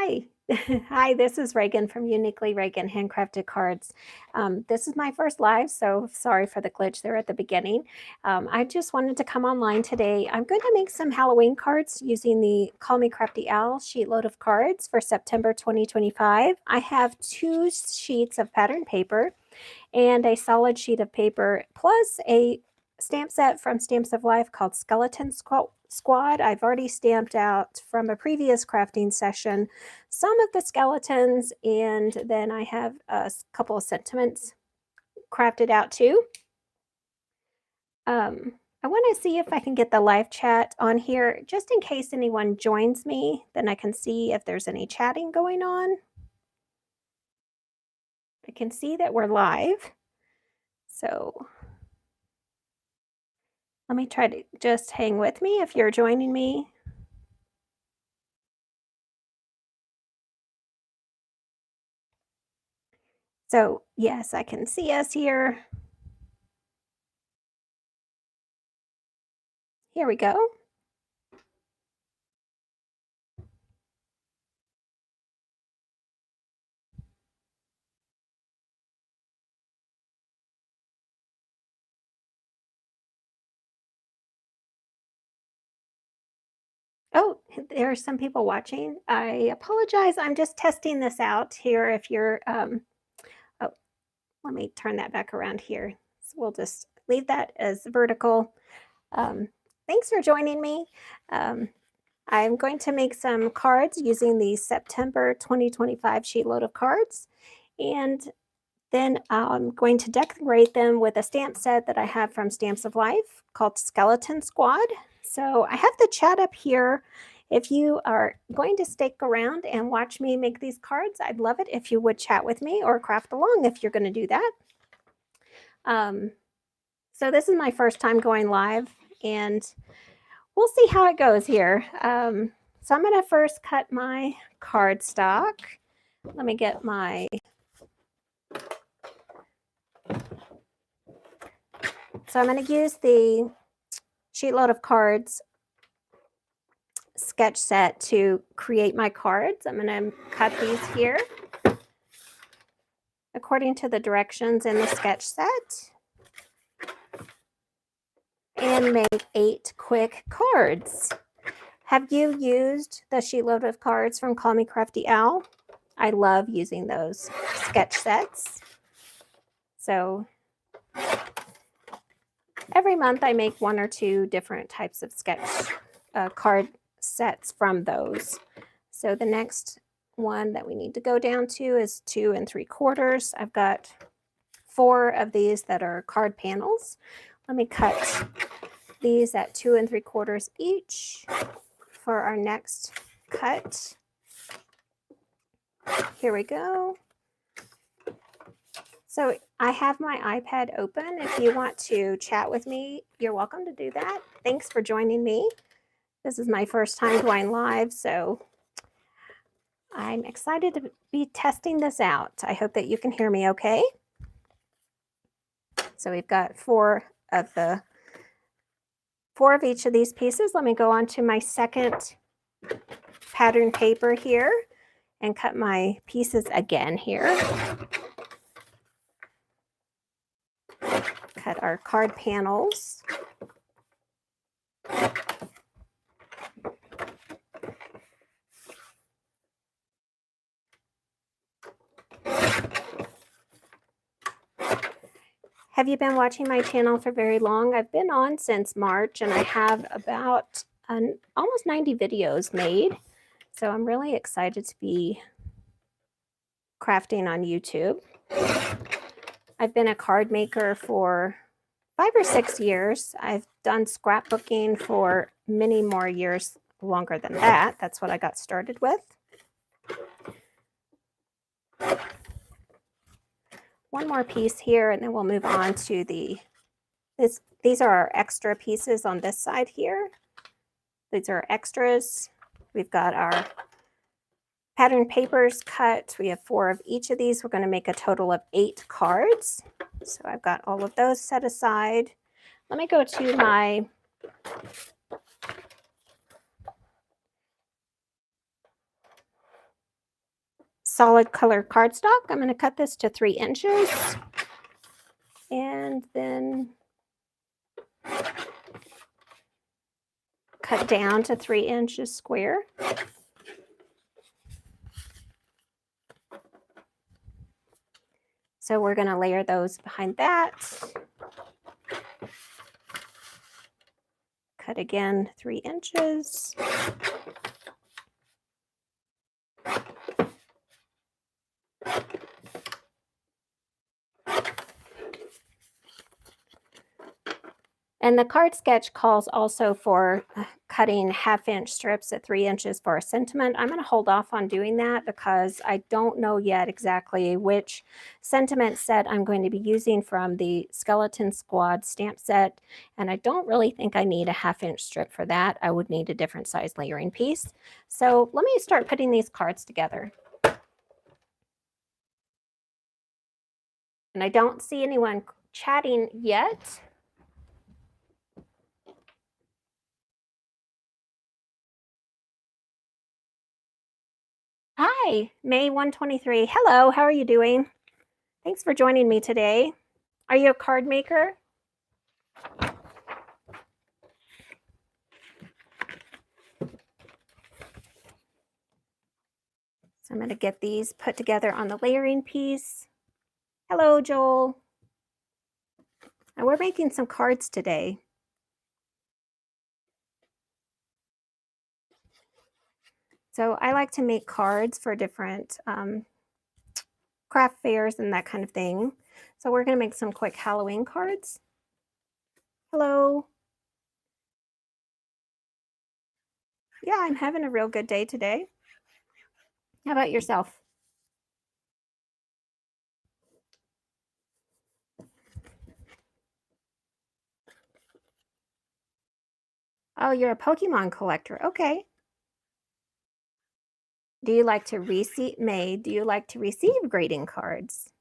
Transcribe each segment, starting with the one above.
Hi. Hi, this is Regan from Uniquely Regan Handcrafted Cards. This is my first live, so sorry for the glitch there at the beginning. I just wanted to come online today. I'm going to make some Halloween cards using the Call Me Crafty Owl Sheetload of Cards for September 2025. I have 2 sheets of pattern paper and a solid sheet of paper plus a stamp set from Stamps of Life called Skeleton Squad. I've already stamped out from a previous crafting session some of the skeletons, and then I have a couple of sentiments crafted out too. I want to see if I can get the live chat on here just in case anyone joins me, then I can see if there's any chatting going on. I can see that we're live, so let me try to just hang with me if you're joining me. So yes, I can see us here. Here we go. Oh, there are some people watching. I apologize. I'm just testing this out here. If you're, oh, let me turn that back around here. So we'll just leave that as vertical. Thanks for joining me. I'm going to make some cards using the September 2025 Sheetload of Cards. And then I'm going to decorate them with a stamp set that I have from Stamps of Life called Skeleton Squad. So I have the chat up here. If you are going to stick around and watch me make these cards, I'd love it if you would chat with me or craft along if you're going to do that. So this is my first time going live, and we'll see how it goes here. So I'm going to first cut my cardstock. Let me get my... So I'm going to use the Sheetload of Cards sketch set to create my cards. I'm going to cut these here according to the directions in the sketch set and make 8 quick cards. Have you used the Sheetload of Cards from Call Me Crafty Owl? I love using those sketch sets. So every month I make 1 or 2 different types of sketch card sets from those. So the next one that we need to go down to is 2 3/4. I've got 4 of these that are card panels. Let me cut these at 2 3/4 each for our next cut. Here we go. So I have my iPad open. If you want to chat with me, you're welcome to do that. Thanks for joining me. This is my first time going live, so I'm excited to be testing this out. I hope that you can hear me okay. So we've got 4 of each of these pieces. Let me go on to my second pattern paper here and cut my pieces again here. Cut our card panels. Have you been watching my channel for very long? I've been on since March, and I have about almost 90 videos made. So I'm really excited to be crafting on YouTube. I've been a card maker for 5 or 6 years. I've done scrapbooking for many more years, longer than that. That's what I got started with. One more piece here, and then we'll move on to these are our extra pieces on this side here. These are extras. We've got our pattern papers cut. We have 4 of each of these. We're going to make a total of 8 cards. So I've got all of those set aside. Let me go to my solid color cardstock. I'm going to cut this to 3 inches and then cut down to 3 inches square. So we're going to layer those behind that. Cut again 3 inches. And the card sketch calls also for cutting 1/2-inch strips at 3 inches for a sentiment. I'm going to hold off on doing that because I don't know yet exactly which sentiment set I'm going to be using from the Skeleton Squad stamp set. And I don't really think I need a 1/2-inch strip for that. I would need a different size layering piece. So let me start putting these cards together. And I don't see anyone chatting yet. Hi, May 123. Hello, how are you doing? Thanks for joining me today. Are you a card maker? So I'm going to get these put together on the layering piece. Hello, Joel. And we're making some cards today. So I like to make cards for different craft fairs and that kind of thing. So we're going to make some quick Halloween cards. Hello. Yeah, I'm having a real good day today. How about yourself? Oh, you're a Pokemon collector. Okay. Do you like to receive, May, do you like to receive greeting cards?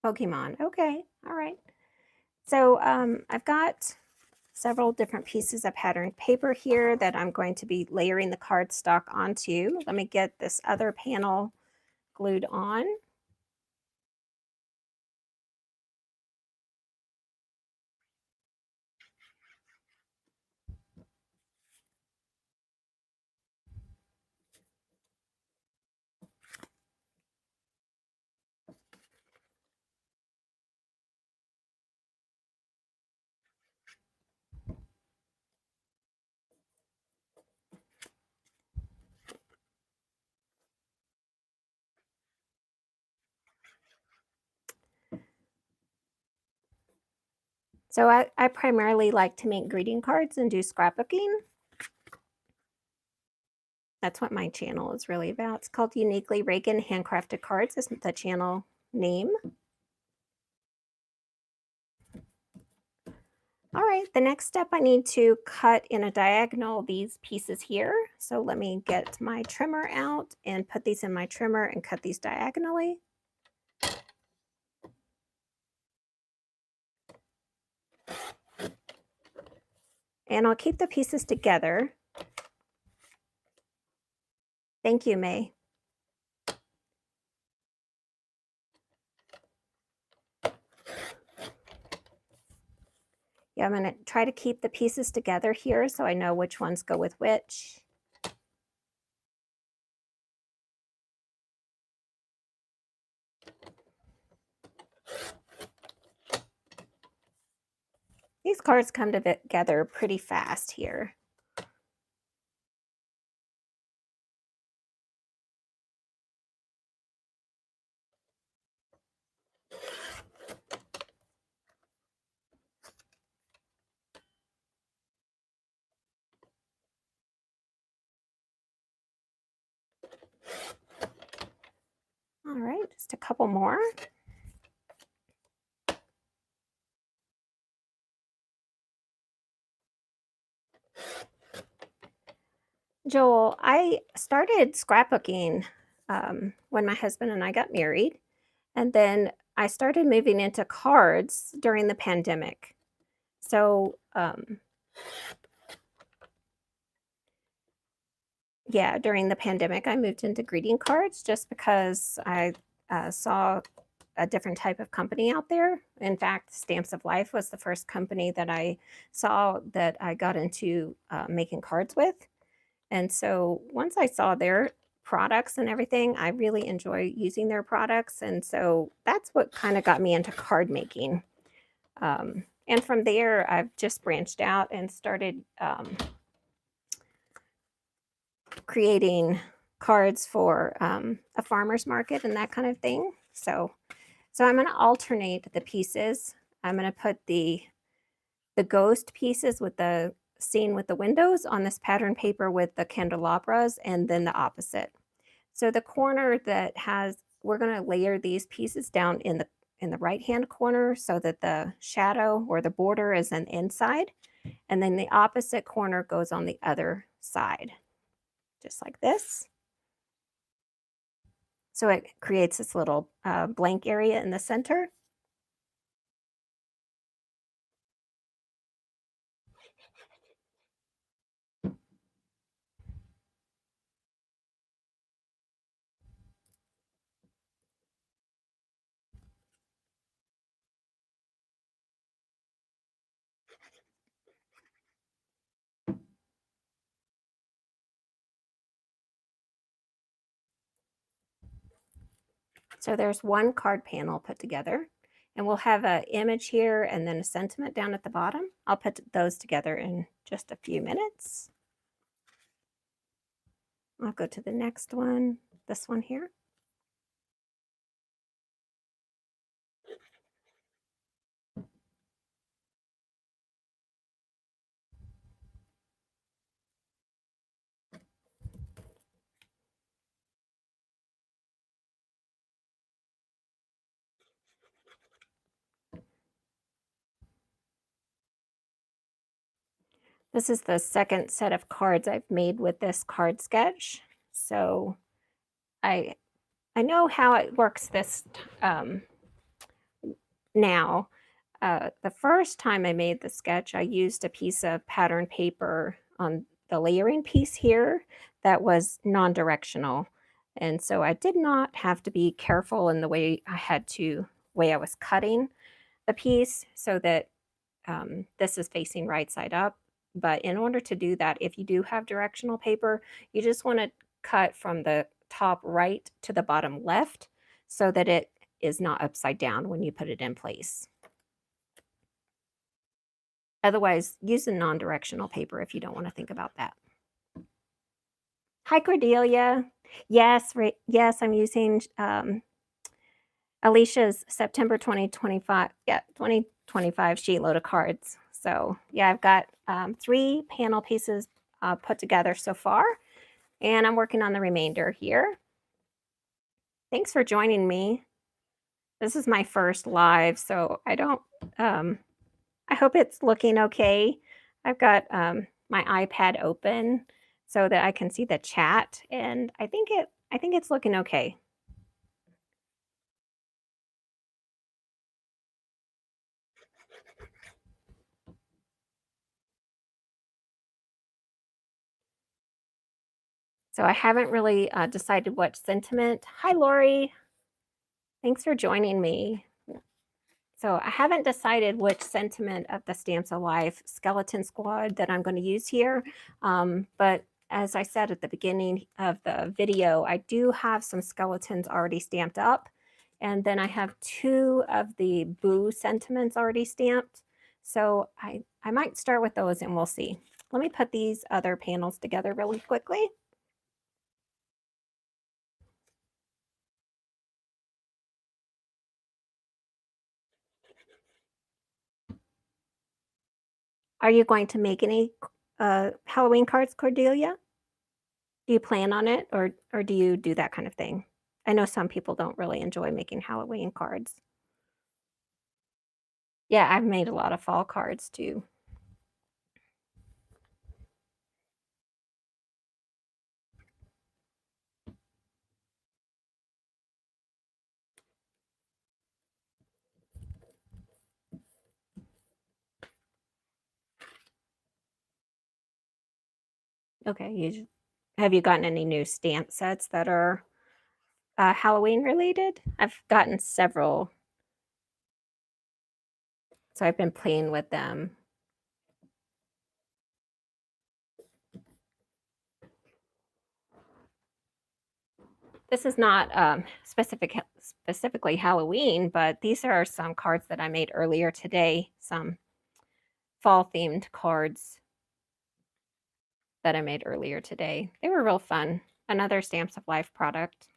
Pokemon. Okay. All right. So I've got several different pieces of patterned paper here that I'm going to be layering the cardstock onto. Let me get this other panel glued on. So I primarily like to make greeting cards and do scrapbooking. That's what my channel is really about. It's called Uniquely Regan Handcrafted Cards, isn't the channel name. All right, the next step I need to cut in a diagonal these pieces here. So let me get my trimmer out and put these in my trimmer and cut these diagonally. And I'll keep the pieces together. Thank you, May. Yeah, I'm going to try to keep the pieces together here so I know which ones go with which. These cards come together pretty fast here. All right, just a couple more. Joel, I started scrapbooking when my husband and I got married. And then I started moving into cards during the pandemic. So, yeah, during the pandemic, I moved into greeting cards just because I saw a different type of company out there. In fact, Stamps of Life was the first company that I saw that I got into making cards with. And so once I saw their products and everything, I really enjoy using their products. And so that's what kind of got me into card making. And from there, I've just branched out and started creating cards for a farmer's market and that kind of thing. So I'm going to alternate the pieces. I'm going to put the ghost pieces with the scene with the windows on this pattern paper with the candelabras, and then the opposite. So the corner that has, we're going to layer these pieces down in the right hand corner so that the shadow or the border is on the inside, and then the opposite corner goes on the other side, just like this. So it creates this little blank area in the center. So there's one card panel put together, and we'll have an image here and then a sentiment down at the bottom. I'll put those together in just a few minutes. I'll go to the next one, this one here. This is the second set of cards I've made with this card sketch. So I know how it works this now. The first time I made the sketch, I used a piece of pattern paper on the layering piece here that was non-directional. And so I did not have to be careful in the way I was cutting the piece so that this is facing right side up. But in order to do that, if you do have directional paper, you just want to cut from the top right to the bottom left so that it is not upside down when you put it in place. Otherwise, use a non-directional paper if you don't want to think about that. Hi, Cordelia. Yes, yes, I'm using Alicia's September 2025, 2025 Sheetload of Cards. So yeah, I've got 3 panel pieces put together so far, and I'm working on the remainder here. Thanks for joining me. This is my first live, so I hope it's looking okay. I've got my iPad open so that I can see the chat, and I think it's looking okay. So I haven't really decided what sentiment. Hi, Lori. Thanks for joining me. So I haven't decided which sentiment of the Stamps of Life Skeleton Squad that I'm going to use here. But as I said at the beginning of the video, I do have some skeletons already stamped up. And then I have 2 of the Boo sentiments already stamped. So I might start with those and we'll see. Let me put these other panels together really quickly. Are you going to make any Halloween cards, Cordelia? Do you plan on it, or do you do that kind of thing? I know some people don't really enjoy making Halloween cards. Yeah, I've made a lot of fall cards too. Okay. Have you gotten any new stamp sets that are Halloween related? I've gotten several, so I've been playing with them. This is not specifically Halloween, but these are some cards that I made earlier today. Some fall themed cards that I made earlier today. They were real fun. Another Stamps of Life product.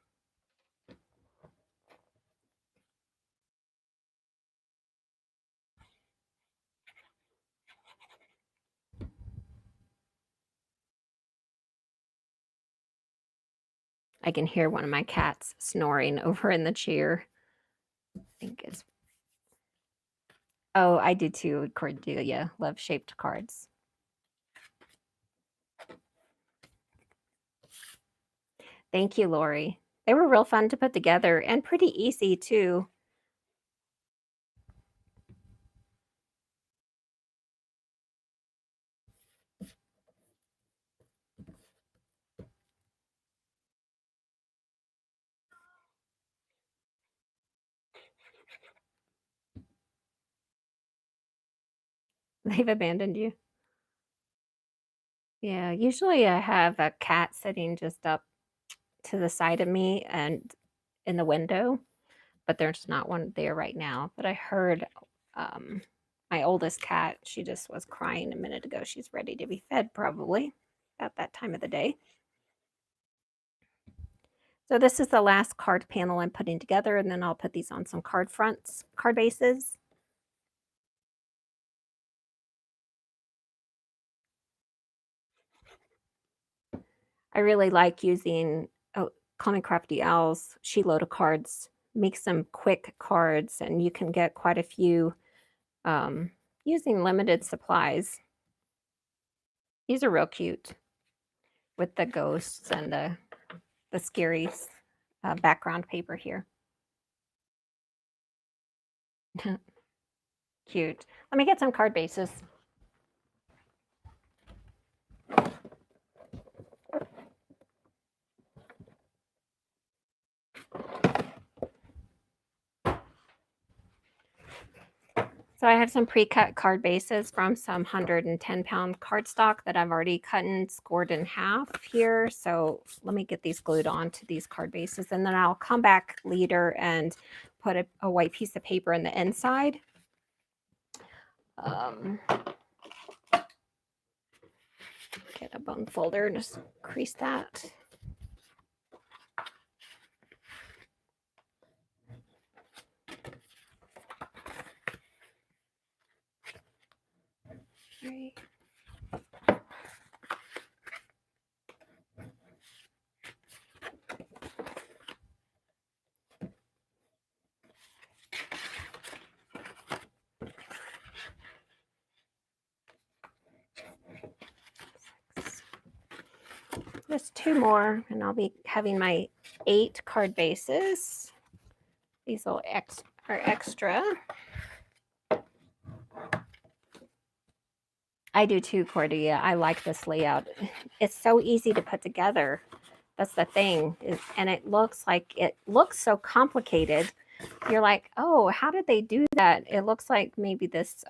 I can hear one of my cats snoring over in the chair. I think it's. Oh, I do too, Cordelia. Love shaped cards. Thank you, Lori. They were real fun to put together and pretty easy too. They've abandoned you. Yeah, usually I have a cat sitting just up to the side of me and in the window, but there's not one there right now. But I heard um, my oldest cat, she just was crying a minute ago. She's ready to be fed probably at that time of the day. So this is the last card panel I'm putting together, and then I'll put these on some card fronts, card bases. I really like using Call Me Crafty Owl's Sheetload of Cards. Make some quick cards, and you can get quite a few using limited supplies. These are real cute with the ghosts and the scary background paper here. Cute. Let me get some card bases. So I have some pre-cut card bases from some 110-pound cardstock that I've already cut and scored in half here. So let me get these glued on to these card bases, and then I'll come back later and put a white piece of paper in the inside. Get a bone folder and just crease that. Right. Just two more, and I'll be having my 8 card bases. These are extra. I do too, Cordia. I like this layout. It's so easy to put together. That's the thing. And it looks so complicated. You're like, oh, how did they do that? It looks like maybe this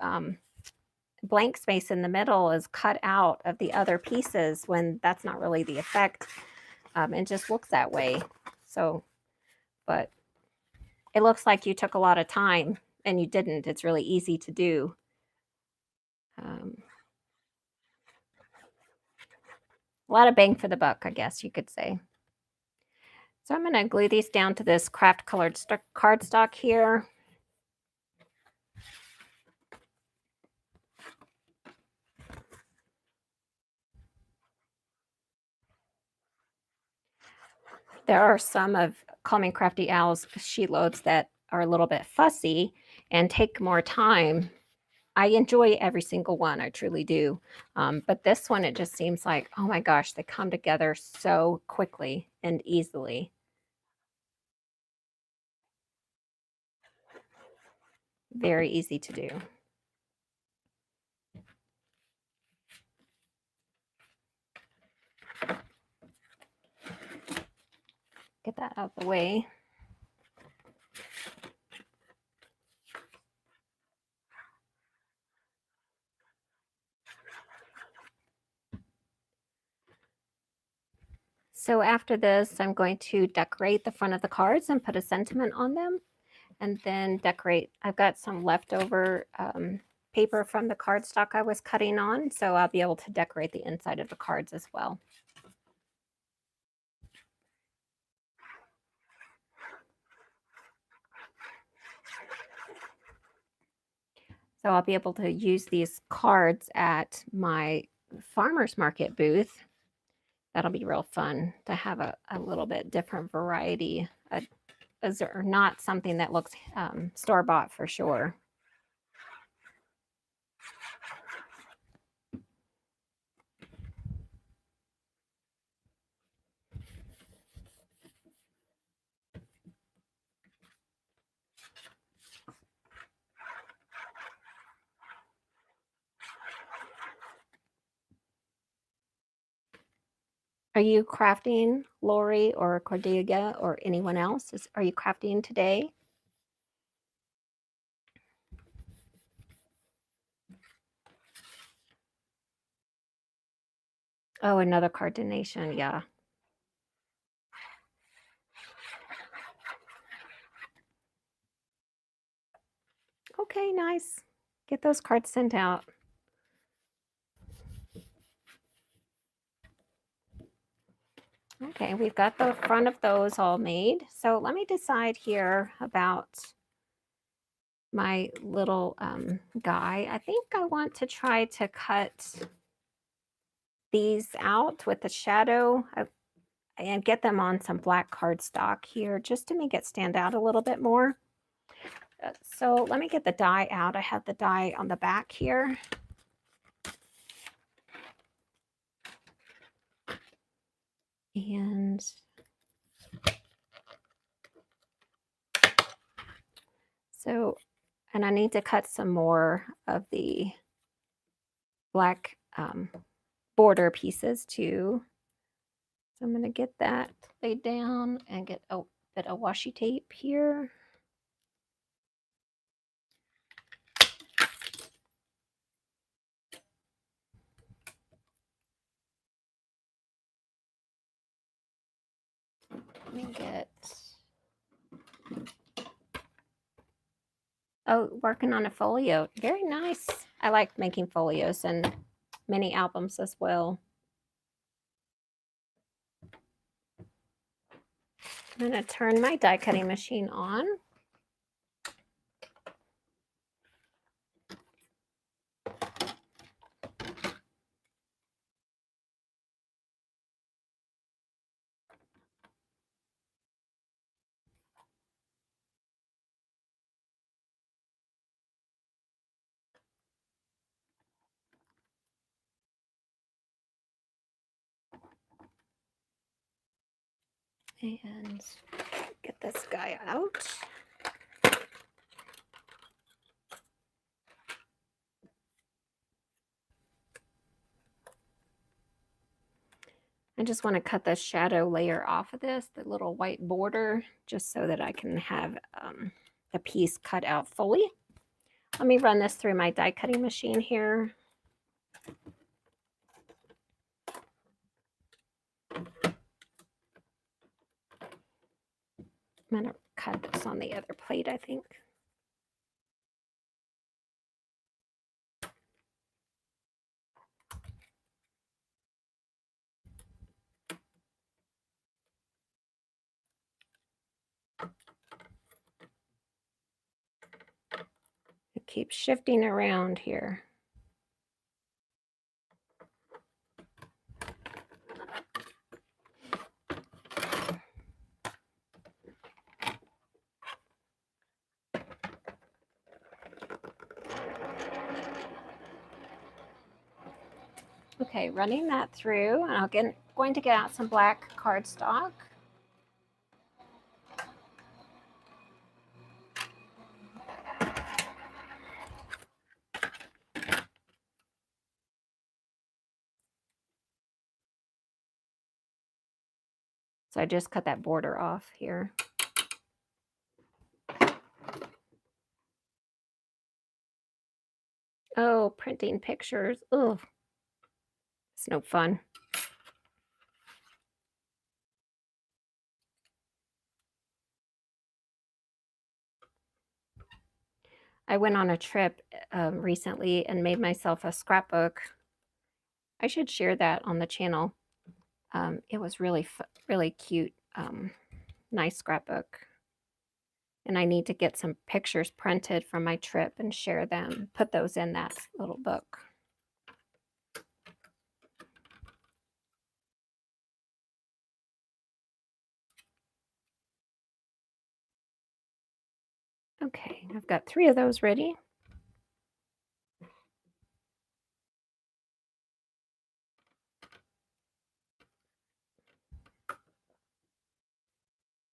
blank space in the middle is cut out of the other pieces when that's not really the effect. It just looks that way. So, but it looks like you took a lot of time and you didn't. It's really easy to do. A lot of bang for the buck, I guess you could say. So I'm going to glue these down to this craft colored cardstock here. There are some of Call Me Crafty Owl's sheet loads that are a little bit fussy and take more time. I enjoy every single one, I truly do. But this one, it just seems like, oh my gosh, they come together so quickly and easily. Very easy to do. Get that out of the way. So after this, I'm going to decorate the front of the cards and put a sentiment on them, and then decorate. I've got some leftover paper from the cardstock I was cutting on, so I'll be able to decorate the inside of the cards as well. So I'll be able to use these cards at my farmer's market booth. That'll be real fun to have a little bit different variety, or not something that looks store-bought for sure. Are you crafting, Lori or Cordelia or anyone else? Are you crafting today? Oh, another card donation, yeah. Okay, nice. Get those cards sent out. Okay, we've got the front of those all made. So let me decide here about my little guy. I think I want to try to cut these out with the shadow and get them on some black cardstock here just to make it stand out a little bit more. So let me get the die out. I have the die on the back here. And so, and I need to cut some more of the black border pieces too. So I'm going to get that laid down and get a bit of washi tape here. Let me get, oh, working on a folio. Very nice. I like making folios and mini albums as well. I'm going to turn my die cutting machine on. And get this guy out. I just want to cut the shadow layer off of this, the little white border, just so that I can have the piece cut out fully. Let me run this through my die cutting machine here. I'm going to cut this on the other plate, I think. It keeps shifting around here. Okay, running that through, and I'm going to get out some black cardstock. So I just cut that border off here. Oh, printing pictures. Ugh. It's no fun. I went on a trip recently and made myself a scrapbook. I should share that on the channel. It was really cute, nice scrapbook. And I need to get some pictures printed from my trip and share them, put those in that little book. Okay, I've got 3 of those ready.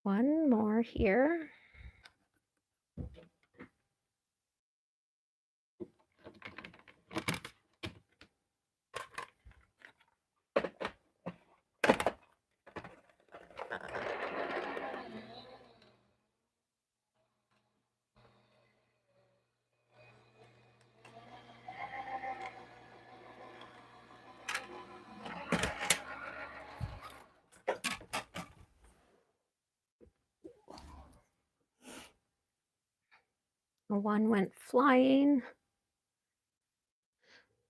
One more here. One went flying.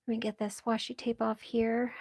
Let me get this washi tape off here.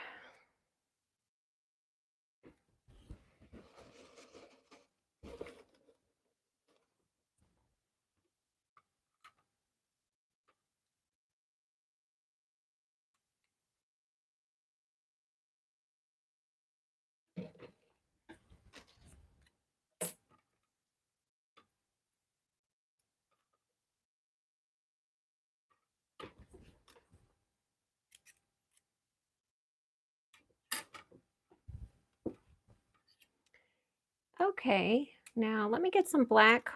Okay, now let me get some black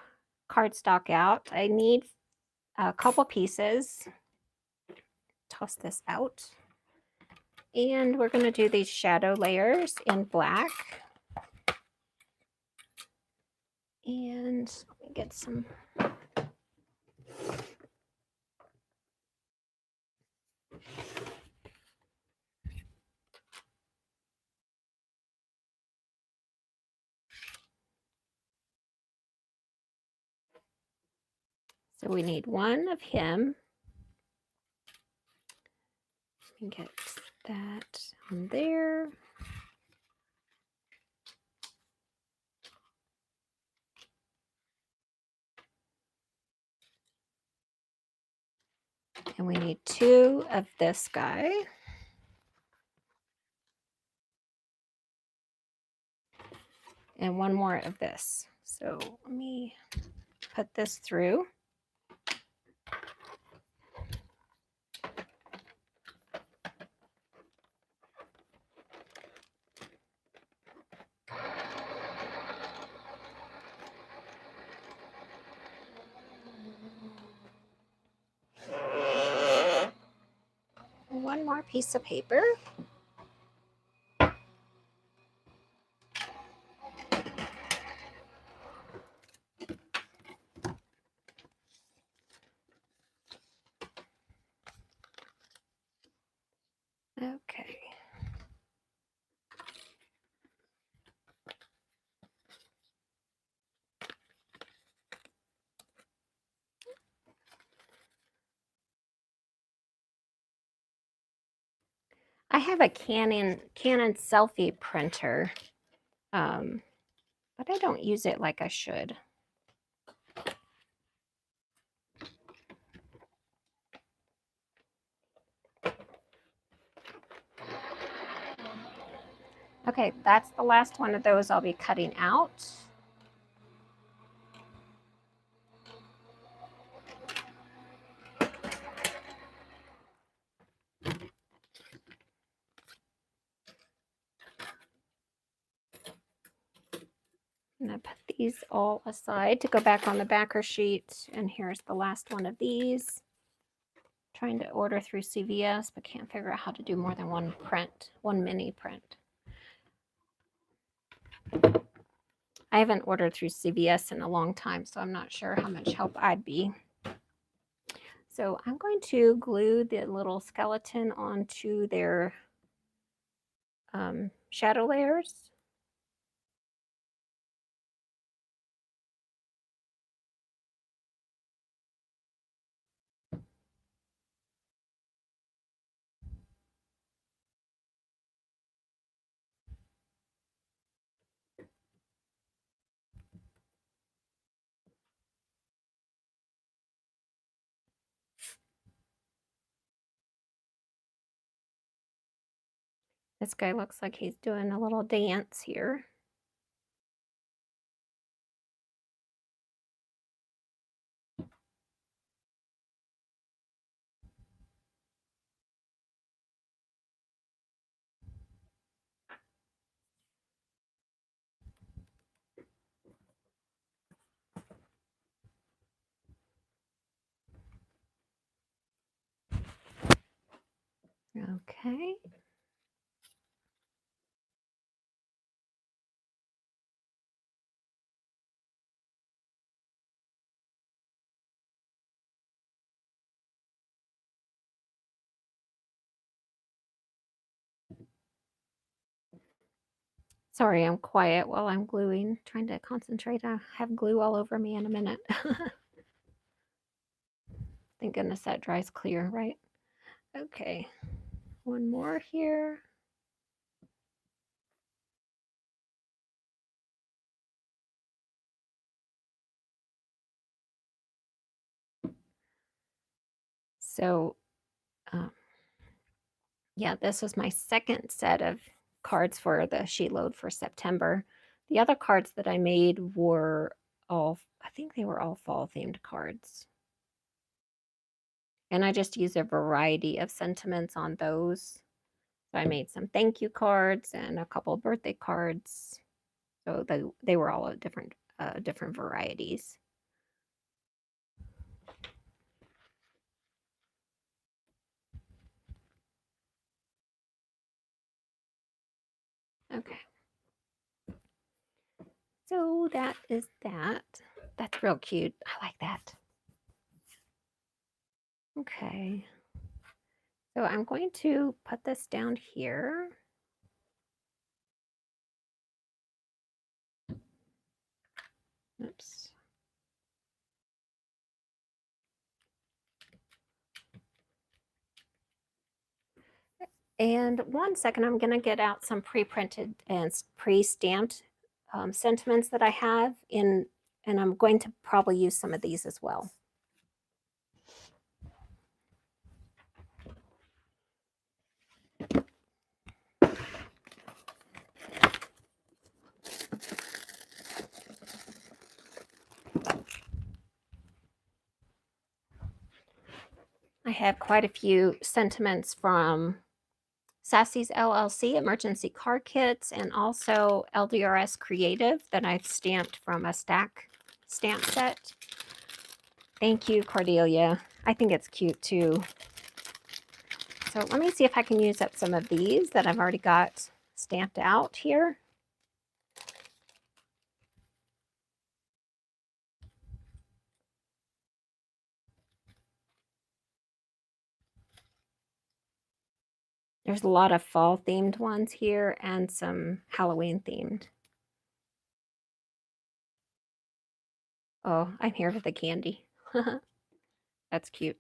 cardstock out. I need a couple pieces. Toss this out. And we're going to do these shadow layers in black. And let me get some. So we need one of him. Let me get that on there. And we need 2 of this guy. And 1 more of this. So let me put this through. One more piece of paper. Okay. I have a Canon selfie printer, but I don't use it like I should. Okay, that's the last one of those I'll be cutting out. I'm going to put these all aside to go back on the backer sheet. And here's the last one of these. Trying to order through CVS, but can't figure out how to do more than one print, one mini print. I haven't ordered through CVS in a long time, so I'm not sure how much help I'd be. So I'm going to glue the little skeleton onto their shadow layers. This guy looks like he's doing a little dance here. Okay. Sorry, I'm quiet while I'm gluing, trying to concentrate. I have glue all over me in a minute. Thank goodness that dries clear, right? Okay, one more here. So, yeah, this was my second set of cards for the sheet load for September. The other cards that I made were all, I think they were all fall themed cards. And I just used a variety of sentiments on those. So I made some thank you cards and a couple birthday cards. So they were all different varieties. Okay. So that is that. That's real cute. I like that. Okay. So I'm going to put this down here. Oops. And 1 second, I'm going to get out some pre-printed and pre-stamped sentiments that I have in, and I'm going to probably use some of these as well. I have quite a few sentiments from Sassy's LLC Emergency Card Kits and also LDRS Creative that I've stamped from a stack stamp set. Thank you, Cordelia. I think it's cute too. So let me see if I can use up some of these that I've already got stamped out here. There's a lot of fall themed ones here and some Halloween themed. Oh, I'm here for the candy. That's cute.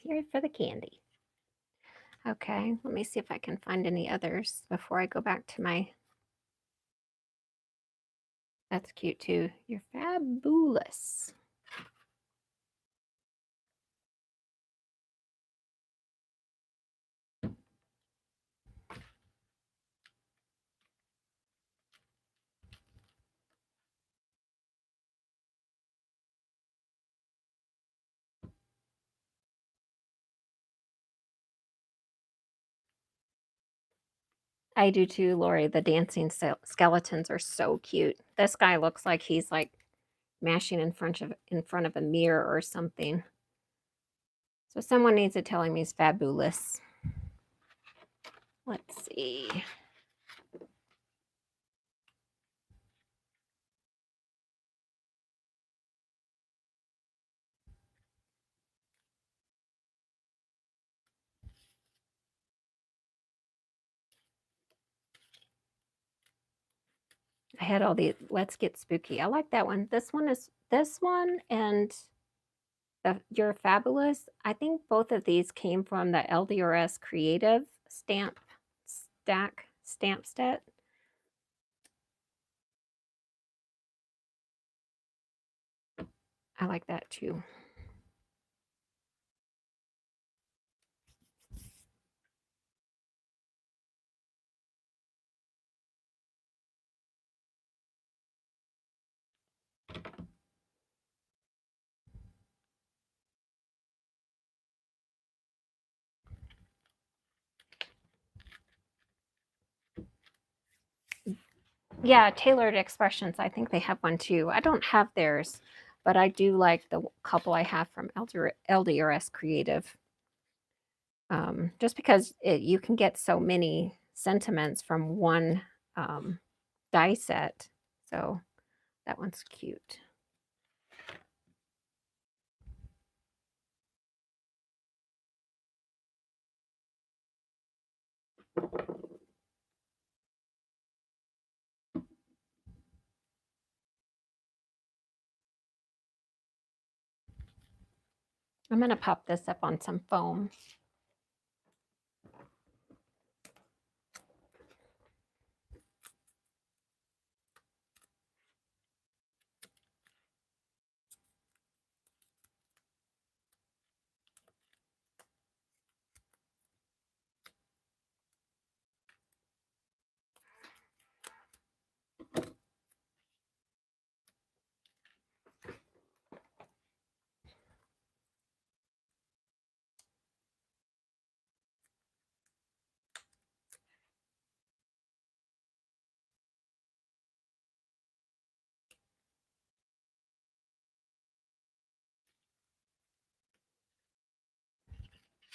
Here for the candy. Okay, let me see if I can find any others before I go back to my... That's cute too. You're fabulous. I do too, Lori. The dancing skeletons are so cute. This guy looks like he's like mashing in front of a mirror or something. So someone needs to tell him he's fabulous. Let's see. I had all the Let's Get Spooky. I like that one. This one and You're Fabulous. I think both of these came from the LDRS Creative stamp set. I like that too. Yeah, Tailored Expressions. I think they have one too. I don't have theirs, but I do like the couple I have from LDRS Creative. Just because you can get so many sentiments from one die set. So that one's cute. I'm going to pop this up on some foam.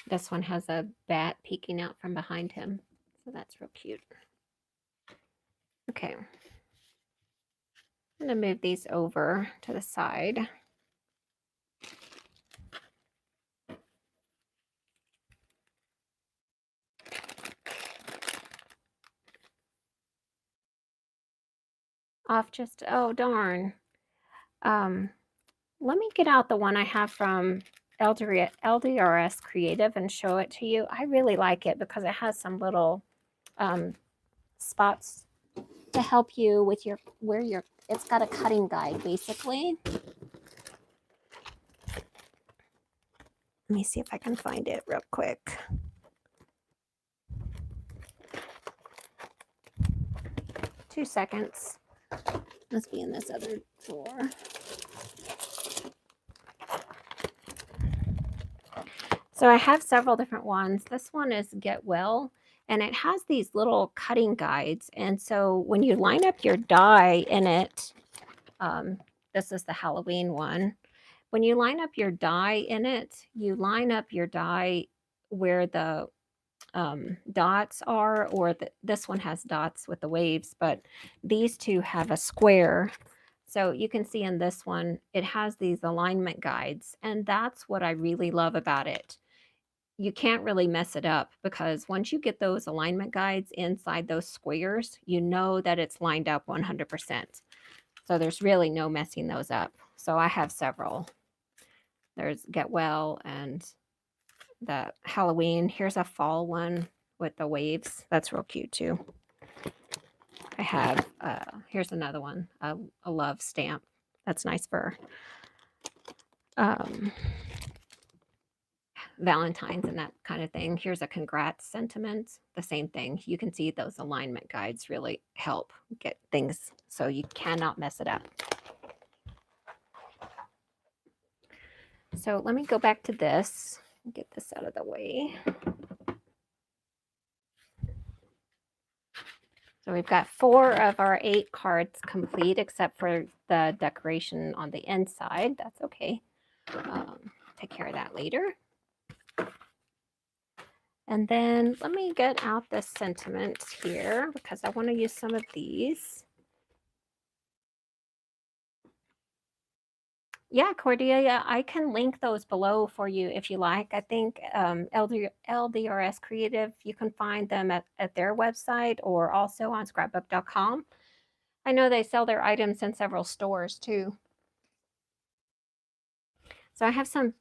This one has a bat peeking out from behind him. So that's real cute. Okay. I'm going to move these over to the side. Oh, darn. Let me get out the one I have from LDRS Creative and show it to you. I really like it because it has some little spots to help you with it's got a cutting guide basically. Let me see if I can find it real quick. Two seconds. Must be in this other drawer. So I have several different ones. This one is Get Well, and it has these little cutting guides. And so when you line up your die in it, this is the Halloween one. When you line up your die in it, you line up your die where the dots are, or this one has dots with the waves, but these two have a square. So you can see in this one, it has these alignment guides, and that's what I really love about it. You can't really mess it up because once you get those alignment guides inside those squares, you know that it's lined up 100%. So there's really no messing those up. So I have several. There's Get Well and the Halloween. Here's a fall one with the waves. That's real cute too. I have, here's another one, a love stamp. That's nice for Valentine's and that kind of thing. Here's a congrats sentiment. The same thing. You can see those alignment guides really help get things so you cannot mess it up. So let me go back to this. Get this out of the way. So we've got 4 of our 8 cards complete, except for the decoration on the inside. That's okay. Take care of that later. And then let me get out the sentiment here because I want to use some of these. Yeah, Cordelia, I can link those below for you if you like. I think LDRS Creative, you can find them at their website or also on scrapbook.com. I know they sell their items in several stores too. So I have some,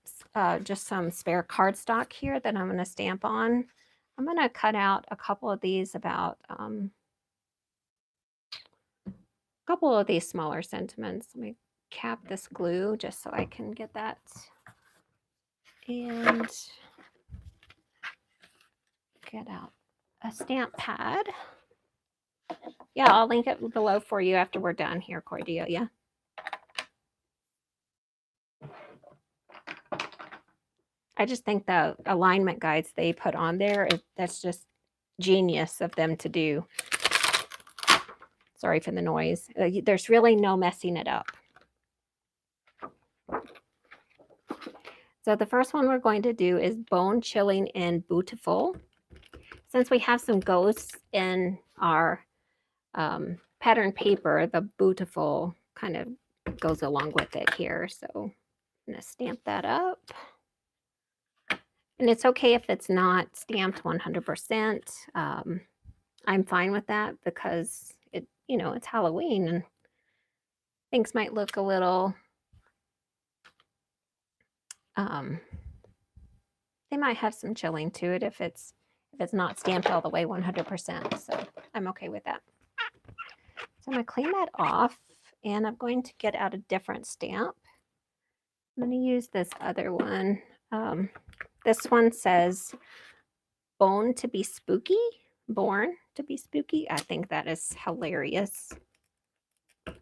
just some spare cardstock here that I'm going to stamp on. I'm going to cut out a couple of these about, a couple of these smaller sentiments. Let me cap this glue just so I can get that. And get out a stamp pad. Yeah, I'll link it below for you after we're done here, Cordelia. I just think the alignment guides they put on there, that's just genius of them to do. Sorry for the noise. There's really no messing it up. So the first one we're going to do is Bone Chilling and Beautiful. Since we have some ghosts in our pattern paper, the Beautiful kind of goes along with it here. So I'm going to stamp that up. And it's okay if it's not stamped 100%. I'm fine with that because it, you know, it's Halloween and things might look a little, they might have some chilling to it if it's not stamped all the way 100%. So I'm okay with that. So I'm going to clean that off and I'm going to get out a different stamp. I'm going to use this other one. This one says Born to be Spooky. Born to be Spooky. I think that is hilarious. So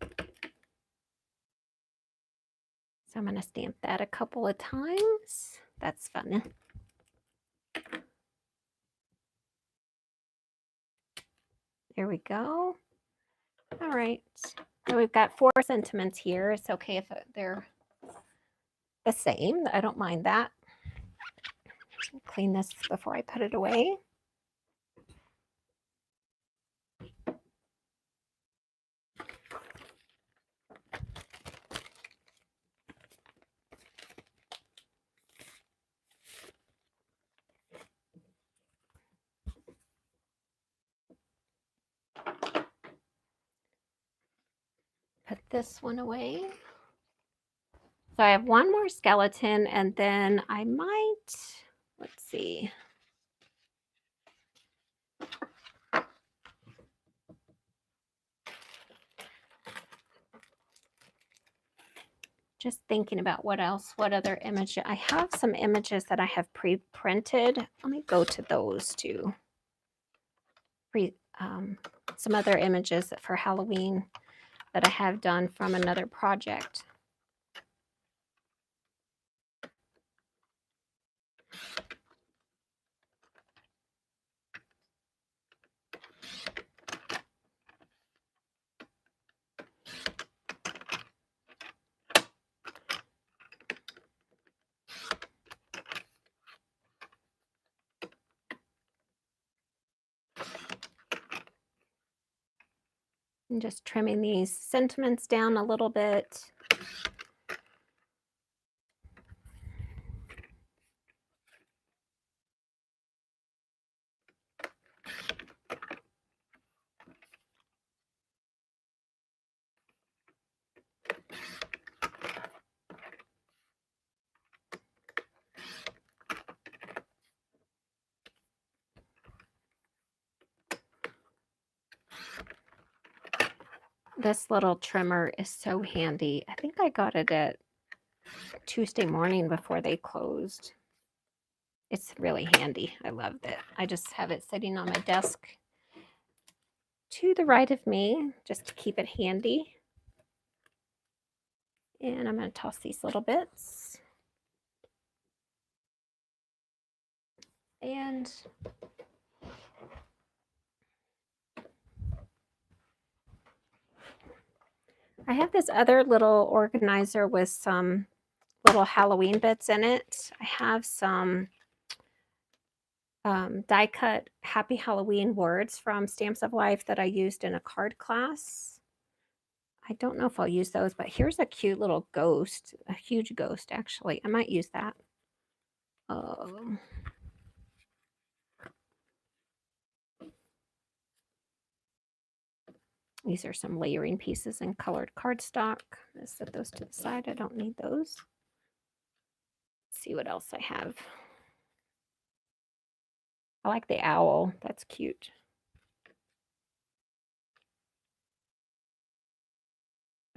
I'm going to stamp that a couple of times. That's fun. There we go. All right. So we've got 4 sentiments here. It's okay if they're the same. I don't mind that. Clean this before I put it away. Put this one away. So I have one more skeleton and then I might, let's see. Just thinking about what else, what other image. I have some images that I have pre-printed. Let me go to those too. Some other images for Halloween that I have done from another project. I'm just trimming these sentiments down a little bit. This little trimmer is so handy. I think I got it at Tuesday morning before they closed. It's really handy. I love it. I just have it sitting on my desk to the right of me just to keep it handy. And I'm going to toss these little bits. And I have this other little organizer with some little Halloween bits in it. I have some die cut Happy Halloween words from Stamps of Life that I used in a card class. I don't know if I'll use those, but here's a cute little ghost, a huge ghost actually. I might use that. These are some layering pieces in colored cardstock. Let's set those to the side. I don't need those. Let's see what else I have. I like the owl. That's cute.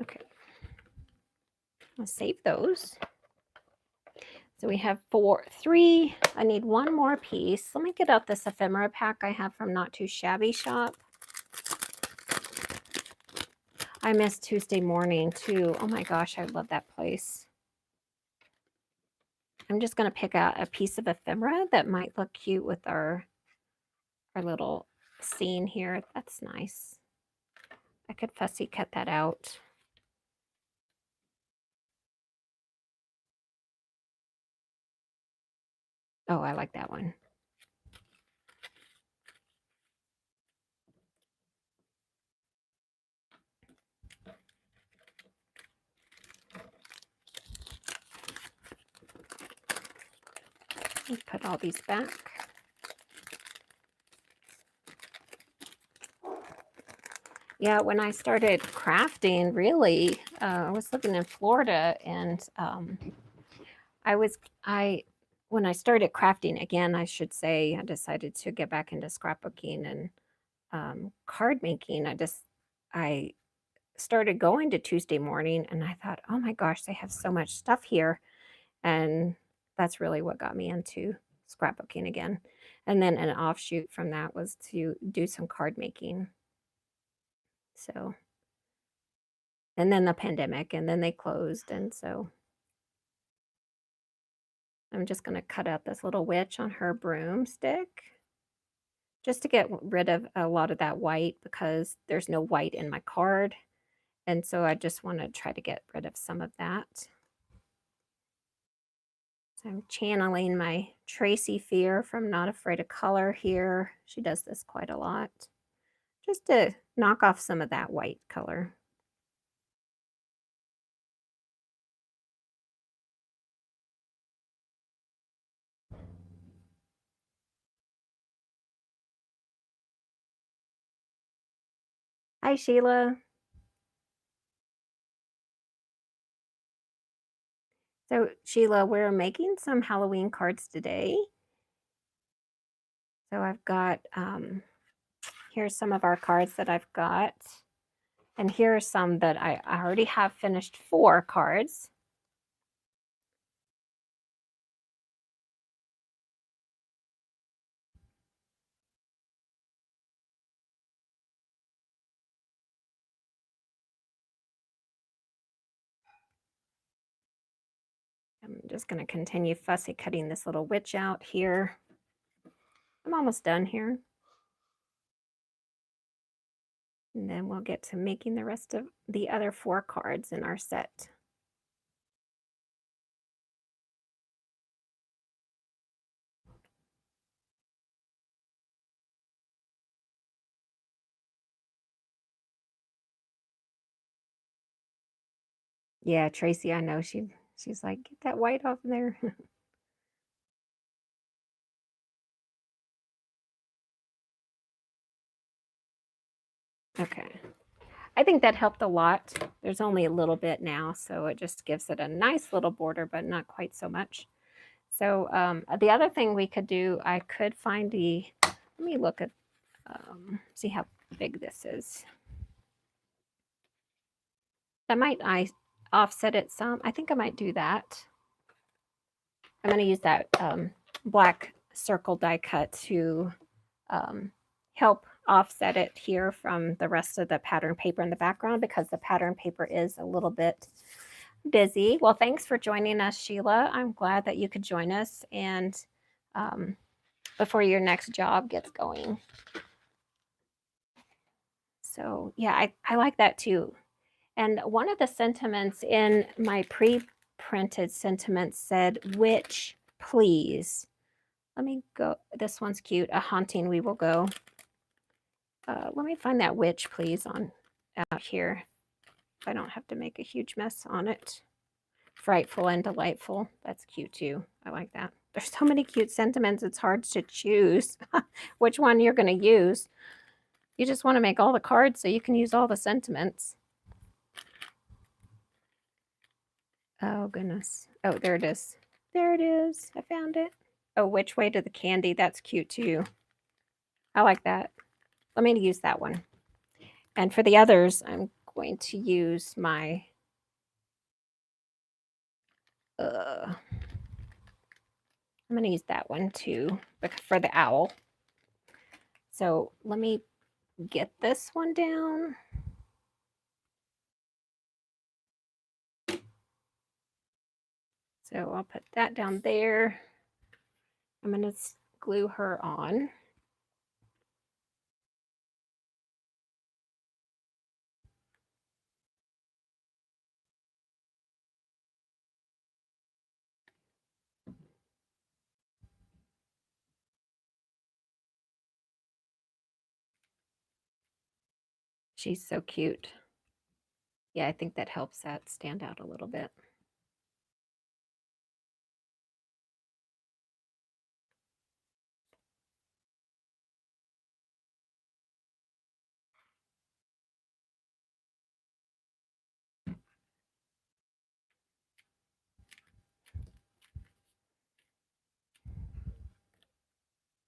Okay. I'll save those. So we have three. I need one more piece. Let me get out this ephemera pack I have from Not Too Shabby Shop. I miss Tuesday Morning too. Oh my gosh, I love that place. I'm just going to pick out a piece of ephemera that might look cute with our little scene here. That's nice. I could fussy cut that out. Oh, I like that one. Let's put all these back. Yeah, when I started crafting, really, I was living in Florida, and when I started crafting again, I should say, I decided to get back into scrapbooking and card making. I started going to Tuesday Morning, and I thought, oh my gosh, they have so much stuff here. And that's really what got me into scrapbooking again. And then an offshoot from that was to do some card making. So, and then the pandemic, and then they closed. And so I'm just going to cut out this little witch on her broomstick just to get rid of a lot of that white, because there's no white in my card. And so I just want to try to get rid of some of that. So I'm channeling my Tracy Fear from Not Afraid of Color here. She does this quite a lot, just to knock off some of that white color. Hi, Sheila. So, Sheila, we're making some Halloween cards today. So I've got, here's some of our cards that I've got. And here are some that I already have finished 4 cards. I'm just going to continue fussy cutting this little witch out here. I'm almost done here. And then we'll get to making the rest of the other 4 cards in our set. Yeah, Tracy, I know she's like, get that white off there. Okay. I think that helped a lot. There's only a little bit now, so it just gives it a nice little border, but not quite so much. So the other thing we could do, I could find let me look at, see how big this is. I offset it some. I think I might do that. I'm going to use that black circle die cut to help offset it here from the rest of the pattern paper in the background, because the pattern paper is a little bit busy. Well, thanks for joining us, Sheila. I'm glad that you could join us, and before your next job gets going. So yeah, I like that too. And one of the sentiments in my pre-printed sentiments said, "Witch, please." Let me go. This one's cute. A haunting we will go. Let me find that witch, please, on out here. I don't have to make a huge mess on it. Frightful and delightful. That's cute too. I like that. There's so many cute sentiments. It's hard to choose which one you're going to use. You just want to make all the cards so you can use all the sentiments. Oh, goodness. Oh, there it is. There it is. I found it. Oh, which way to the candy? That's cute too. I like that. Let me use that one. And for the others, I'm going to use my I'm going to use that one too for the owl. So let me get this one down. So I'll put that down there. I'm going to glue her on. She's so cute. Yeah, I think that helps that stand out a little bit.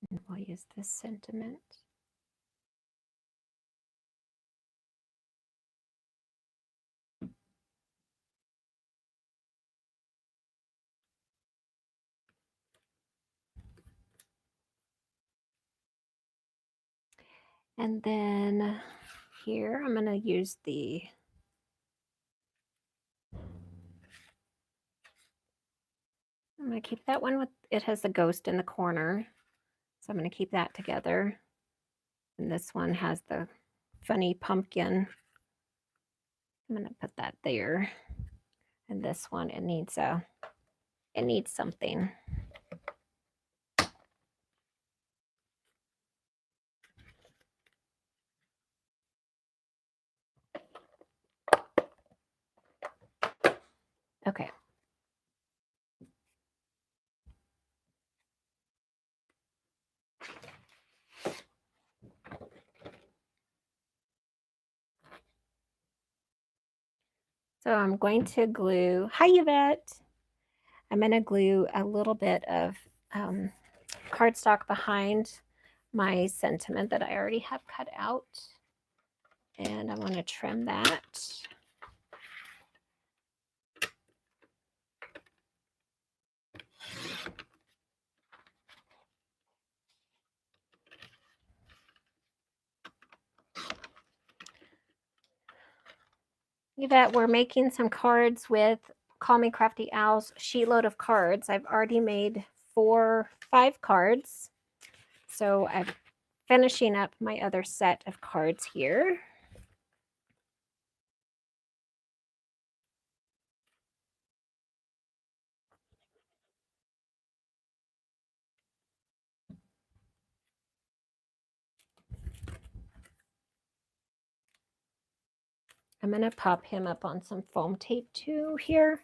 And we'll use this sentiment. And then here I'm going to use I'm going to keep that one with, it has the ghost in the corner. So I'm going to keep that together. And this one has the funny pumpkin. I'm going to put that there. And this one, it needs something. Okay. So I'm going to glue, hi Yvette. I'm going to glue a little bit of cardstock behind my sentiment that I already have cut out. And I want to trim that. Yvette, we're making some cards with Call Me Crafty Owl's Sheetload of Cards. I've already made 5 cards. So I'm finishing up my other set of cards here. I'm going to pop him up on some foam tape too here.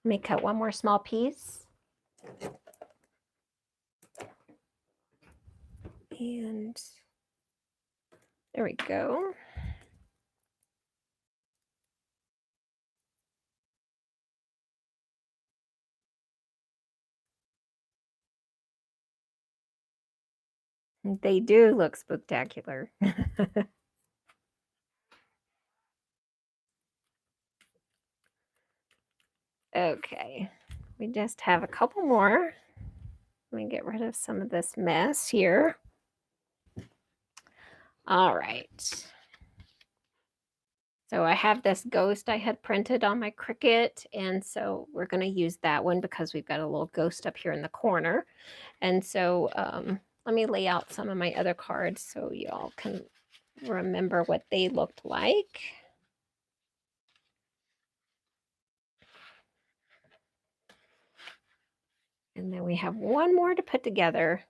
Let me cut one more small piece. And there we go. They do look spectacular. Okay, we just have a couple more. Let me get rid of some of this mess here. All right. So I have this ghost I had printed on my Cricut, and so we're going to use that one because we've got a little ghost up here in the corner. And so let me lay out some of my other cards so y'all can remember what they looked like. And then we have one more to put together.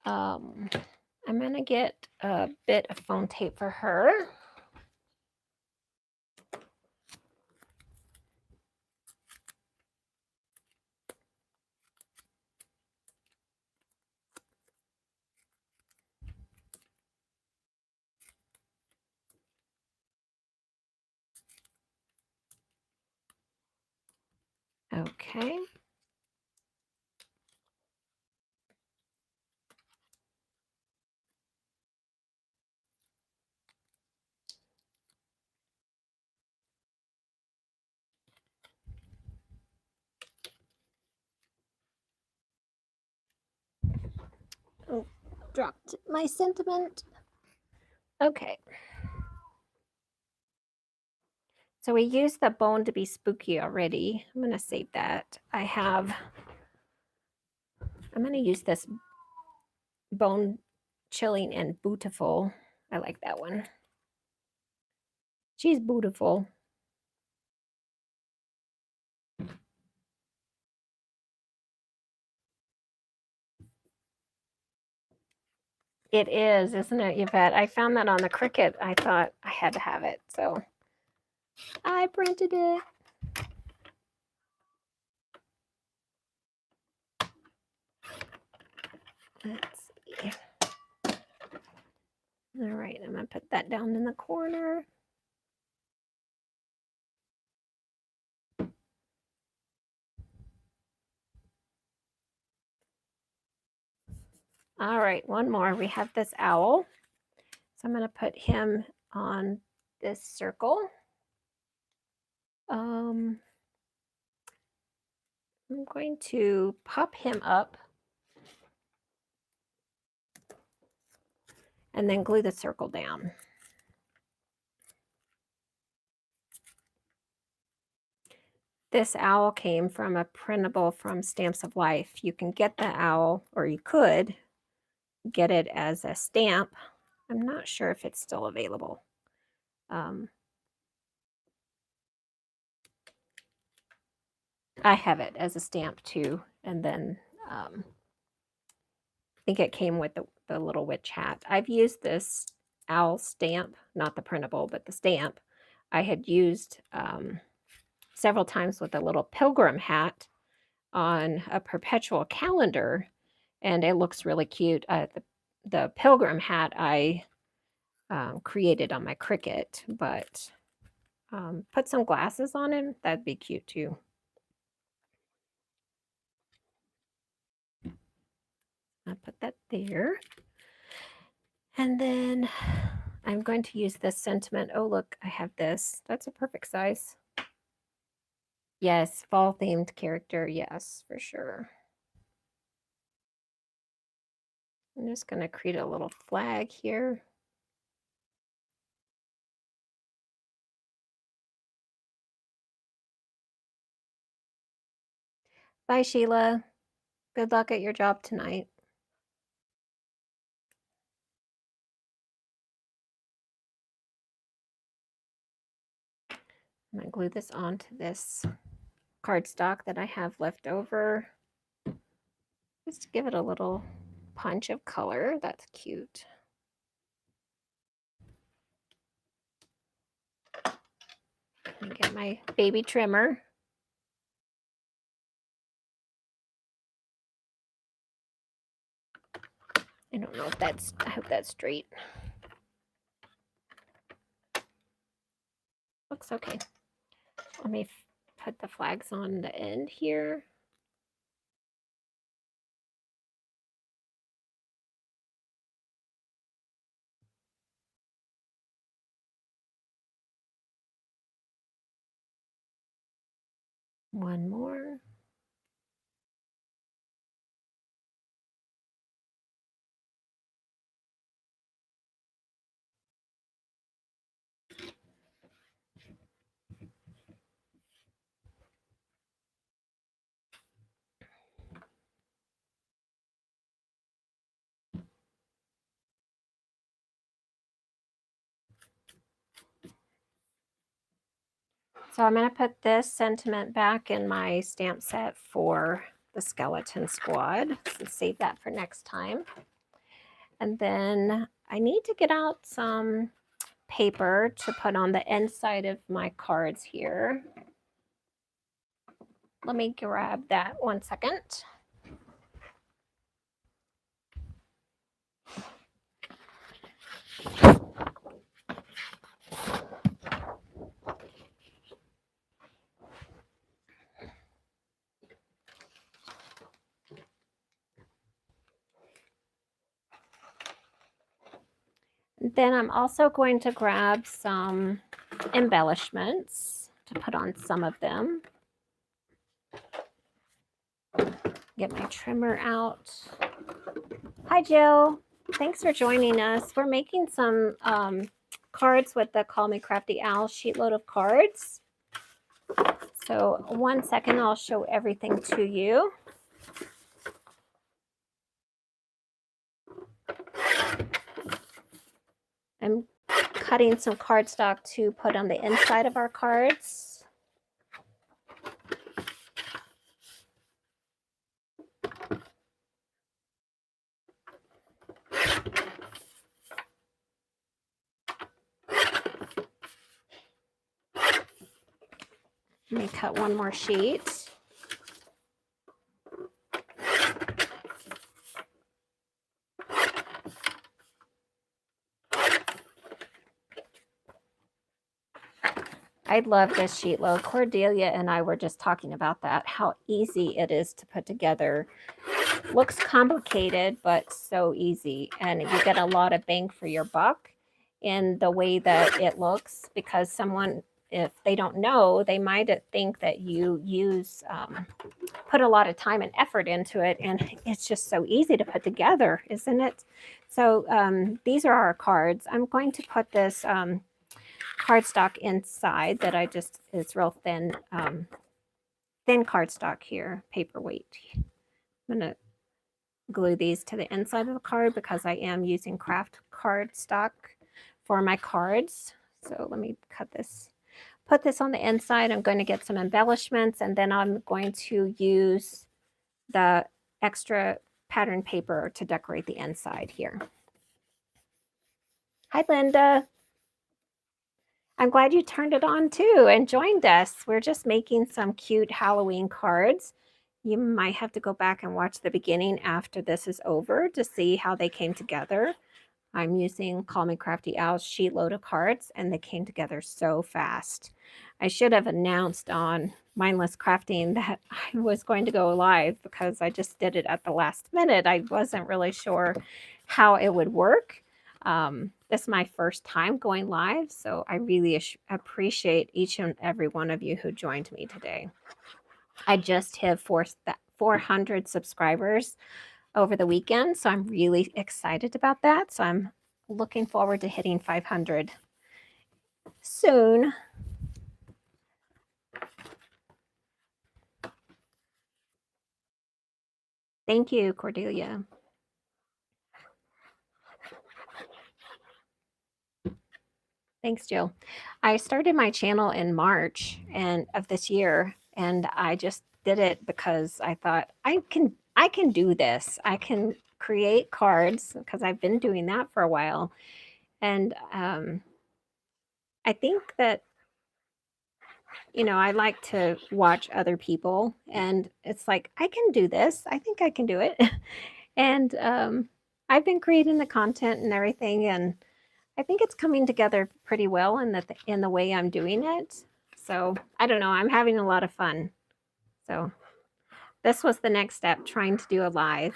I'm going to get a bit of foam tape for her. Okay. Oh, dropped my sentiment. Okay. So we used the bone to be spooky already. I'm going to save that. I'm going to use this bone chilling and beautiful. I like that one. She's beautiful. It is, isn't it, Yvette? I found that on the Cricut. I thought I had to have it, so I printed it. Let's see. All right, I'm going to put that down in the corner. All right, one more. We have this owl. So I'm going to put him on this circle. I'm going to pop him up and then glue the circle down. This owl came from a printable from Stamps of Life. You can get the owl, or you could get it as a stamp. I'm not sure if it's still available. I have it as a stamp too, and then I think it came with the little witch hat. I've used this owl stamp, not the printable, but the stamp. I had used several times with a little pilgrim hat on a perpetual calendar, and it looks really cute. The pilgrim hat I created on my Cricut, but put some glasses on him, that'd be cute too. I'll put that there. And then I'm going to use this sentiment. Oh, look, I have this. That's a perfect size. Yes, fall themed character. Yes, for sure. I'm just going to create a little flag here. Bye, Sheila. Good luck at your job tonight. I'm going to glue this onto this cardstock that I have left over. Just to give it a little punch of color. That's cute. Let me get my baby trimmer. I don't know if that's, I hope that's straight. Looks okay. Let me put the flags on the end here. One more. So I'm going to put this sentiment back in my stamp set for the Skeleton Squad. So save that for next time. And then I need to get out some paper to put on the inside of my cards here. Let me grab that 1 second. Then I'm also going to grab some embellishments to put on some of them. Get my trimmer out. Hi, Jill. Thanks for joining us. We're making some cards with the Call Me Crafty Owl Sheetload of Cards. So 1 second, I'll show everything to you. I'm cutting some cardstock to put on the inside of our cards. Let me cut one more sheet. I love this sheet load. Cordelia and I were just talking about that, how easy it is to put together. Looks complicated, but so easy. And you get a lot of bang for your buck in the way that it looks, because someone, if they don't know, they might think that you put a lot of time and effort into it. And it's just so easy to put together, isn't it? So these are our cards. I'm going to put this cardstock inside that I just, it's real thin, thin cardstock here, paperweight. I'm going to glue these to the inside of the card because I am using craft cardstock for my cards. So let me cut this, put this on the inside. I'm going to get some embellishments, and then I'm going to use the extra pattern paper to decorate the inside here. Hi, Linda. I'm glad you turned it on too and joined us. We're just making some cute Halloween cards. You might have to go back and watch the beginning after this is over to see how they came together. I'm using Call Me Crafty Owl's Sheetload of Cards, and they came together so fast. I should have announced on Mindless Crafting that I was going to go live because I just did it at the last minute. I wasn't really sure how it would work. This is my first time going live, so I really appreciate each and every one of you who joined me today. I just hit 400 subscribers over the weekend, so I'm really excited about that. So I'm looking forward to hitting 500 soon. Thank you, Cordelia. Thanks, Jill. I started my channel in March of this year, and I just did it because I thought I can do this. I can create cards because I've been doing that for a while. And I think that, you know, I like to watch other people, and it's like, I can do this. I think I can do it. And I've been creating the content and everything, and I think it's coming together pretty well in the way I'm doing it. So I don't know. I'm having a lot of fun. So this was the next step, trying to do a live.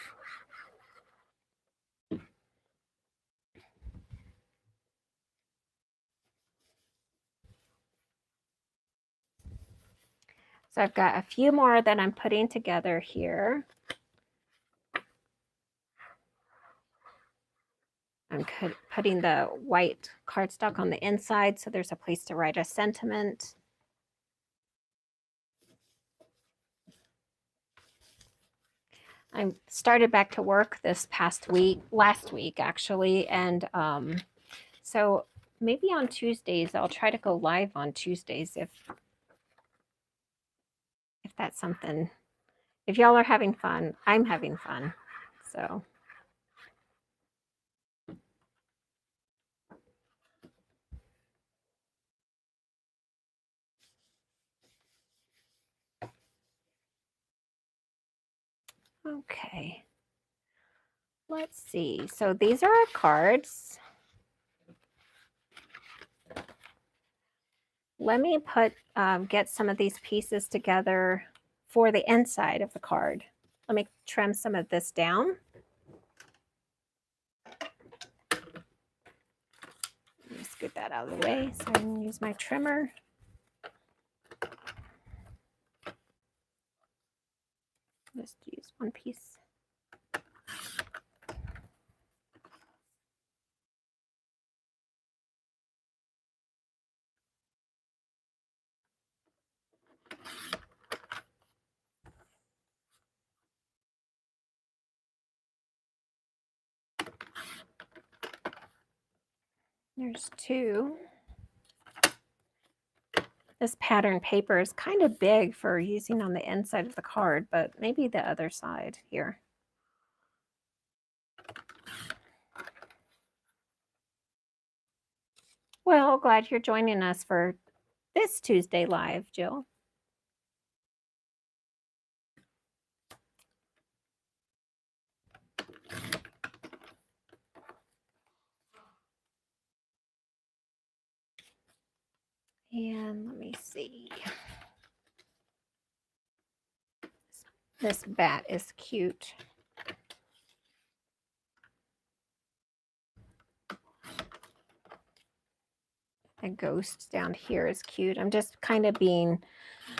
So I've got a few more that I'm putting together here. I'm putting the white cardstock on the inside so there's a place to write a sentiment. I started back to work this past week, last week actually, and so maybe on Tuesdays I'll try to go live on Tuesdays if that's something. If y'all are having fun, I'm having fun. So okay. Let's see. So these are our cards. Let me get some of these pieces together for the inside of the card. Let me trim some of this down. Let me scoot that out of the way so I can use my trimmer. Just use one piece. There's two. This pattern paper is kind of big for using on the inside of the card, but maybe the other side here. Well, glad you're joining us for this Tuesday live, Jill. And let me see. This bat is cute. The ghost down here is cute. I'm just kind of being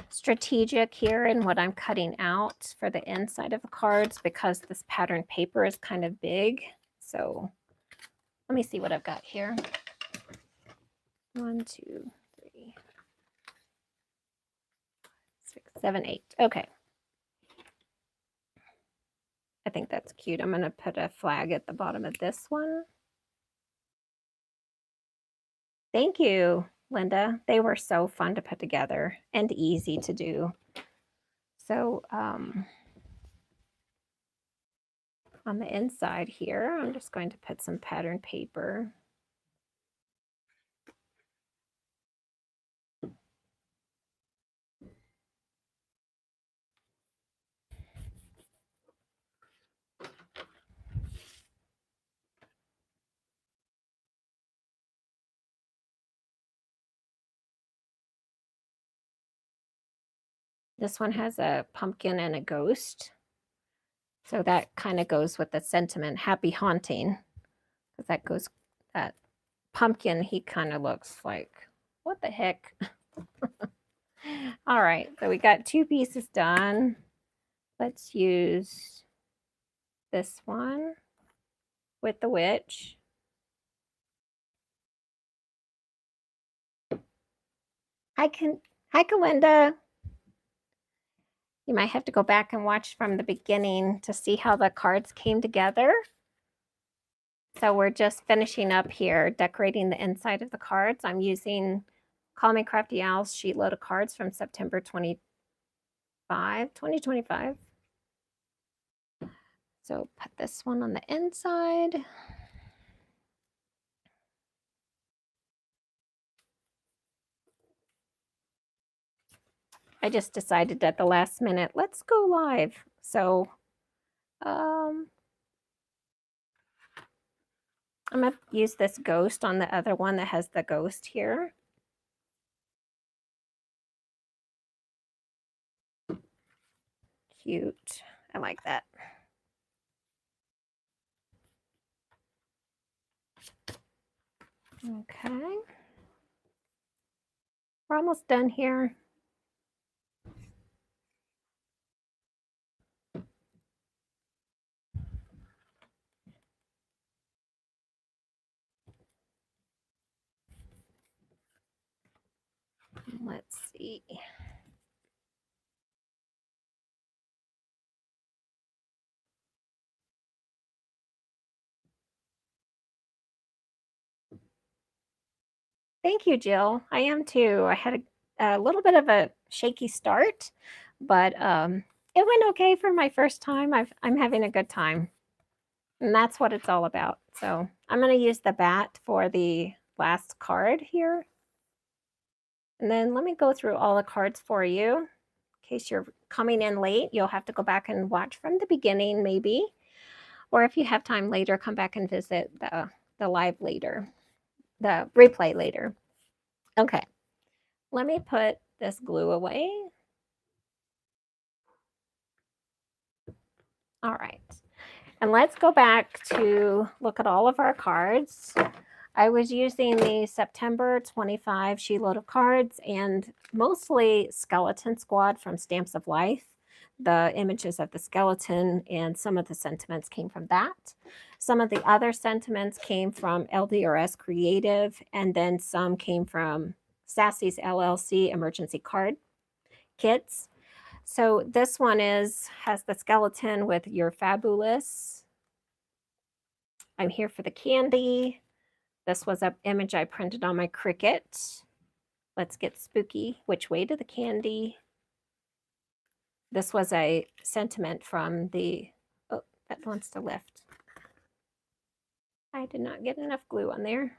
strategic here in what I'm cutting out for the inside of the cards because this pattern paper is kind of big. So let me see what I've got here. 1, 2, 3, 6, 7, 8. Okay. I think that's cute. I'm going to put a flag at the bottom of this one. Thank you, Linda. They were so fun to put together and easy to do. So on the inside here, I'm just going to put some pattern paper. This one has a pumpkin and a ghost. So that kind of goes with the sentiment, happy haunting. Because that goes, that pumpkin, he kind of looks like, what the heck? All right, so we got 2 pieces done. Let's use this one with the witch. Hi, Kalinda. You might have to go back and watch from the beginning to see how the cards came together. So we're just finishing up here, decorating the inside of the cards. I'm using Call Me Crafty Owl's Sheetload of Cards from September 2025. So put this one on the inside. I just decided at the last minute, let's go live. So I'm going to use this ghost on the other one that has the ghost here. Cute. I like that. Okay. We're almost done here. see. Thank you, Jill. I am too. I had a little bit of a shaky start, but it went okay for my first time. I'm having a good time, and that's what it's all about. So I'm going to use the bat for the last card here. And then let me go through all the cards for you. In case you're coming in late, you'll have to go back and watch from the beginning maybe. Or if you have time later, come back and visit the live later, the replay later. Okay, let me put this glue away. All right, and let's go back to look at all of our cards. I was using the September 25 Sheetload of Cards and mostly Skeleton Squad from Stamps of Life. The images of the skeleton and some of the sentiments came from that. Some of the other sentiments came from LDRS Creative, and then some came from Sassy's LLC Emergency Card Kits. So this one has the skeleton with "You're Fabulous." I'm here for the candy. This was an image I printed on my Cricut. Let's get spooky. Which way to the candy? This was a sentiment from the, oh, that wants to lift. I did not get enough glue on there.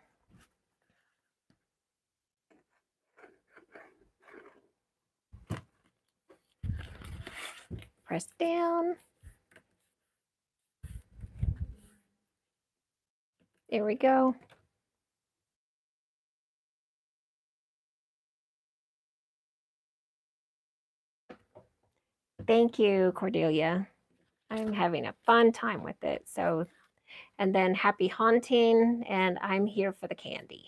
Press down. There we go. Thank you, Cordelia. I'm having a fun time with it. So, and then happy haunting, and I'm here for the candy.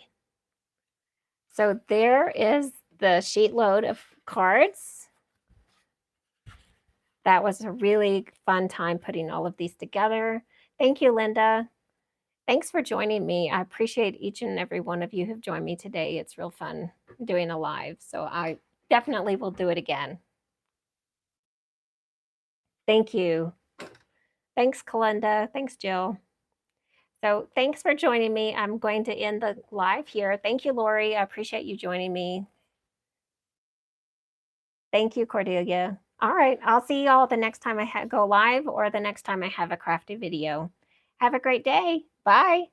So there is the sheet load of cards. That was a really fun time putting all of these together. Thank you, Linda. Thanks for joining me. I appreciate each and every one of you who've joined me today. It's real fun doing a live, so I definitely will do it again. Thank you. Thanks, Kalenda. Thanks, Jill. So thanks for joining me. I'm going to end the live here. Thank you, Lori. I appreciate you joining me. Thank you, Cordelia. All right, I'll see y'all the next time I go live or the next time I have a crafty video. Have a great day. Bye.